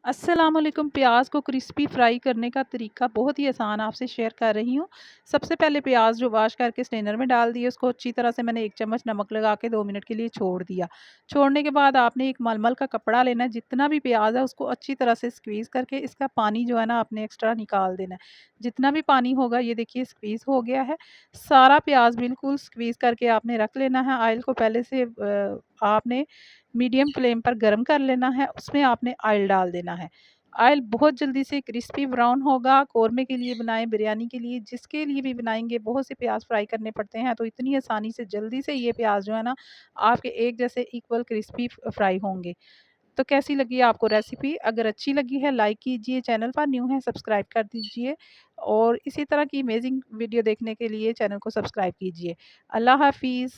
अस्सलाम वालेकुम। प्याज को क्रिस्पी फ्राई करने का तरीका बहुत ही आसान आपसे शेयर कर रही हूँ। सबसे पहले प्याज जो वॉश करके स्ट्रेनर में डाल दिए, उसको अच्छी तरह से मैंने 1 चम्मच नमक लगा के 2 मिनट के लिए छोड़ दिया। छोड़ने के बाद आपने एक मलमल का कपड़ा लेना है, जितना भी प्याज है उसको अच्छी तरह से स्क्वीज़ करके इसका पानी जो है ना आपने एक्स्ट्रा निकाल देना है। जितना भी पानी होगा, ये देखिए स्क्वीज़ हो गया है। सारा प्याज बिल्कुल स्क्वीज़ करके आपने रख लेना है। ऑयल को पहले से आपने मीडियम फ्लेम पर गरम कर लेना है, उसमें आपने ऑयल डाल देना है। ऑयल बहुत जल्दी से क्रिस्पी ब्राउन होगा। कौरमे के लिए बनाएँ, बिरयानी के लिए, जिसके लिए भी बनाएँगे, बहुत से प्याज़ फ्राई करने पड़ते हैं, तो इतनी आसानी से जल्दी से ये प्याज़ जो है ना आपके एक जैसे इक्वल क्रिस्पी फ्राई होंगे। तो कैसी लगी आपको रेसिपी? अगर अच्छी लगी है लाइक कीजिए, चैनल पर न्यू है सब्सक्राइब कर दीजिए और इसी तरह की अमेज़िंग वीडियो देखने के लिए चैनल को सब्सक्राइब कीजिए। अल्लाह हाफ़िज़।